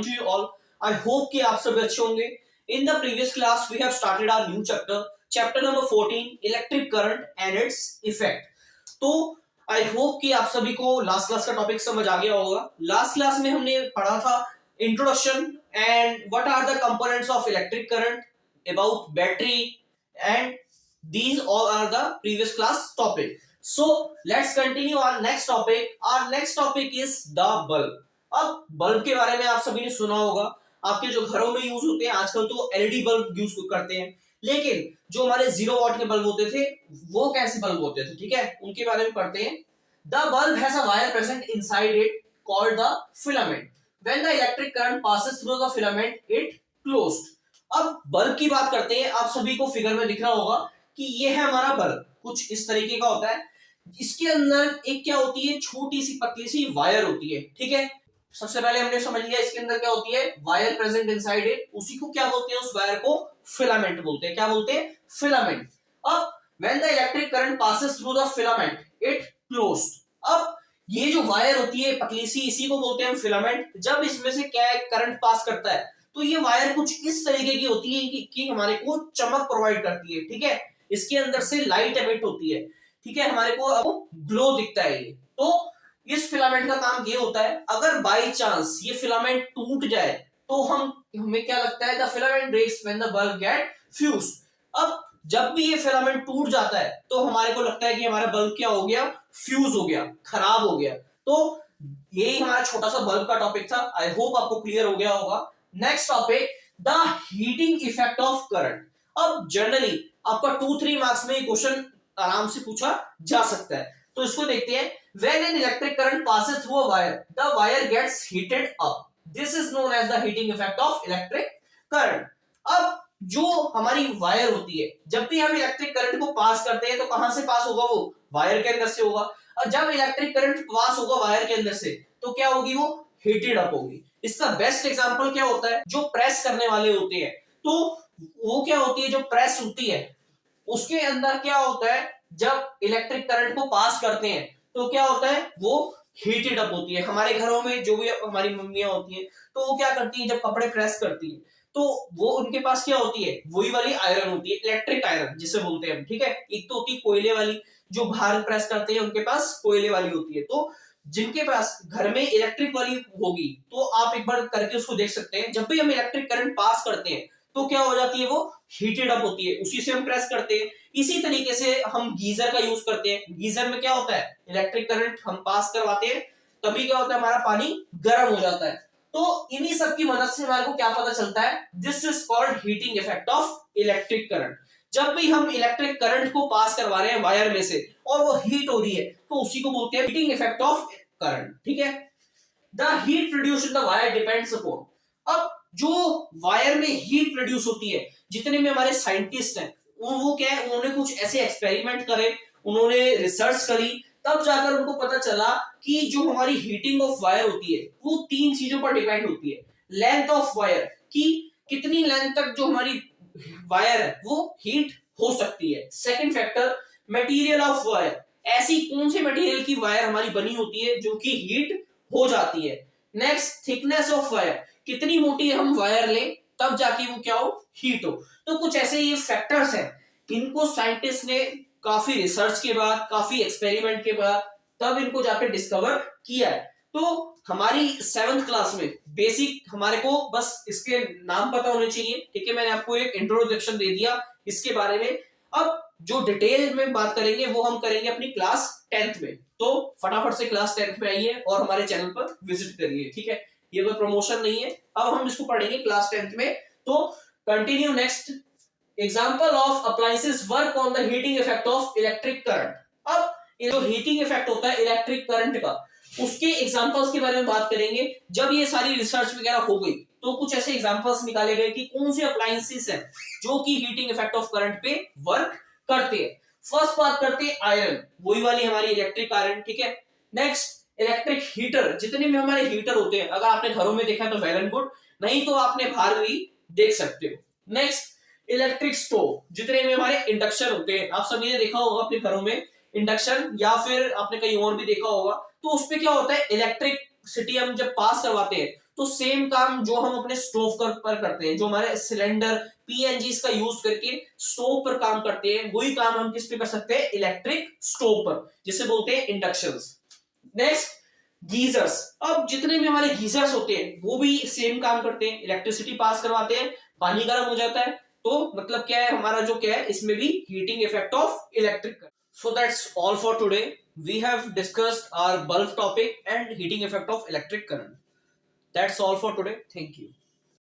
to you all. I hope कि आप सभी अच्छे होंगे. In the previous class we have started our new chapter number 14, electric current and its effect. तो I hope कि आप सभी को लास्ट क्लास का टॉपिक समझ आ गया होगा. लास्ट क्लास में हमने पढ़ा था introduction and what are the components of electric current, about battery, and these all are the previous class topic. So let's continue our next topic. Our next topic is the bulb. अब bulb के बारे में आप सभी ने सुना होगा. आपके जो घरों में यूज होते हैं आजकल तो एलईडी बल्ब यूज करते हैं, लेकिन जो हमारे 0 वाट के बल्ब होते थे वो कैसे बल्ब होते थे, ठीक है, उनके बारे में पढ़ते हैं. The bulb has a wire present inside it called the filament. When the electric current passes through the filament it closed. अब बल्ब की बात करते हैं. आप सभी को फिगर में दिख रहा होगा कि ये है हमारा बल्ब, कुछ इस तरीके का होता है. इसके अंदर एक क्या होती है, छोटी सी पतली सी वायर होती है, ठीक है. सबसे पहले हमने समझ लिया इसके अंदर क्या होती है, वायर प्रेजेंट इनसाइड इट. उसी को क्या बोलते हैं, उस वायर को फिलामेंट बोलते हैं. क्या बोलते हैं, फिलामेंट. अब when the electric current passes through the filament it closed. अब ये जो वायर होती है पतली सी, इसी को बोलते हैं फिलामेंट. जब इसमें से क्या करंट पास करता है तो ये वायर कुछ इस तरीके की होती है कि हमारे को चमक प्रोवाइड करती है, ठीक है. इसके अंदर से लाइट एमिट होती है, ठीक है, हमारे को अब ग्लो दिखता है ये. तो इस फिलामेंट का काम ये होता है, अगर बाय चांस ये फिलामेंट टूट जाए तो हमें क्या लगता है, the filament breaks when the bulb get fused. अब जब भी ये फिलामेंट टूट जाता है तो हमारे को लगता है कि हमारा बल्ब क्या हो गया, फ्यूज हो गया, खराब हो गया. तो यही हमारा छोटा सा बल्ब का टॉपिक था. आई होप आपको क्लियर हो गया होगा. Next topic, the heating effect of current. अब जनरली आपका 2-3 मार्क्स में ये क्वेश्चन आराम से पूछा जा सकता है, तो इसको देखते हैं. When an electric current passes through a wire, the wire gets heated up. This is known as the heating effect of electric current. अब जो हमारी वायर होती है, जब भी हम इलेक्ट्रिक करंट को पास करते हैं तो कहां से पास होगा, वो वायर के अंदर से होगा. और जब इलेक्ट्रिक करंट पास होगा वायर के अंदर से तो क्या होगी, वो हीटेड अप होगी. इसका बेस्ट एग्जांपल क्या होता है, जो प्रेस करने वाले होते हैं, तो वो क्या होती है, जो प्रेस होती है उसके अंदर क्या होता है, जब इलेक्ट्रिक करंट को पास करते हैं तो क्या होता है, वो हीटेड अप होती है. हमारे घरों में जो भी हमारी मम्मियां होती हैं तो वो क्या करती हैं, जब कपड़े प्रेस करती हैं तो वो उनके पास क्या होती है, वही वाली आयरन होती है, इलेक्ट्रिक आयरन जिसे बोलते हैं हम, ठीक है. एक तो होती है कोयले वाली, जो बाहर प्रेस करते हैं उनके पास कोयले वाली होती है. तो जिनके पास घर में इलेक्ट्रिक वाली होगी तो आप एक बार करके उसको देख सकते हैं. जब भी हम इलेक्ट्रिक करंट पास करते हैं तो क्या हो जाती है, वो हीटेड अप होती है, उसी से हम प्रेस करते हैं. इसी तरीके से हम गीजर का यूज करते हैं. गीजर में क्या होता है, इलेक्ट्रिक करंट हम पास करवाते हैं, तभी क्या होता है, हमारा पानी गर्म हो जाता है. तो इन्हीं सब की मदद से हमारे को क्या पता चलता है, this is called heating effect of electric current. जब भी हम इलेक्ट्रिक करंट को पास करवा रहे हैं वायर में से और वो हीट हो रही है तो उसी को बोलते हैं हीटिंग इफेक्ट ऑफ करंट, ठीक है. The heat produced in the wire depends upon. अब जो वायर में हीट प्रोड्यूस होती है, जितने में हमारे साइंटिस्ट हैं वो क्या है, उन्होंने कुछ ऐसे एक्सपेरिमेंट करे, उन्होंने रिसर्च करी, तब जाकर उनको पता चला कि जो हमारी हीटिंग ऑफ वायर होती है वो 3 चीजों पर डिपेंड होती है. लेंथ ऑफ वायर, कि कितनी लेंथ तक जो हमारी वायर है वो हीट हो सकती है. Second factor, material of wire, ऐसी कौन से मटेरियल की वायर हमारी बनी होती है जो कि हीट हो जाती है. नेक्स्ट, थिकनेस ऑफ वायर, कितनी मोटी हम वायर लें तब जाके वो क्या हो, हीट हो. तो कुछ ऐसे ये फैक्टर्स हैं, इनको साइंटिस्ट ने काफी रिसर्च के बाद, काफी एक्सपेरिमेंट के बाद तब इनको जाके डिस्कवर किया है. तो हमारी 7th क्लास में बेसिक हमारे को बस इसके नाम पता होने चाहिए, ठीक है. मैंने आपको एक इंट्रोडक्शन दे दिया इसके बारे में. अब जो डिटेल में बात करेंगे वो हम करेंगे अपनी क्लास 10th में. तो फटाफट से क्लास 10th में आइए और हमारे चैनल पर विजिट करिए, ठीक है. ये कोई प्रमोशन नहीं है, अब हम इसको पढ़ेंगे क्लास 10th में. तो continue. Next, example of appliances work on the heating effect of electric current. अब ये जो हीटिंग इफेक्ट होता है इलेक्ट्रिक करंट का, उसके एग्जांपल्स के बारे में बात करेंगे. जब ये सारी रिसर्च वगैरह हो गई तो कुछ ऐसे एग्जांपल्स निकाले गए कि कौन से अप्लायंसेस हैं जो कि हीटिंग इफेक्ट ऑफ करंट पे वर्क करते हैं. फर्स्ट बात करते हैं आयरन, वही वाली हमारी इलेक्ट्रिक आयरन, ठीक है. नेक्स्ट, इलेक्ट्रिक हीटर, जितने भी हमारे हीटर होते हैं, अगर आपने घरों में देखा तो वेल एंड गुड, नहीं तो आपने बाहर भी देख सकते हो. नेक्स्ट, इलेक्ट्रिक स्टोव, जितने में हमारे इंडक्शन होते हैं, आप सभी ने देखा होगा अपने घरों में इंडक्शन, या फिर आपने कहीं और भी देखा होगा. तो उसपे क्या होता है, इलेक्ट्रिसिटी हम जब पास करवाते हैं तो सेम काम जो हम अपने स्टोव पर करते हैं, जो हमारे सिलेंडर पीएनजी का यूज करके स्टोव पर काम करते हैं, वही काम हम किस पे कर सकते हैं, इलेक्ट्रिक स्टोव पर, जिसे बोलते हैं इंडक्शन। Next, geysers. अब जितने भी हमारे गीजर्स होते हैं वो भी सेम काम करते हैं, इलेक्ट्रिसिटी पास करवाते हैं, पानी गर्म हो जाता है, तो मतलब क्या है हमारा जो क्या है, इसमें भी heating effect of electric current. So that's all for today. We have discussed our bulb topic and heating effect of electric current. That's all for today. Thank you.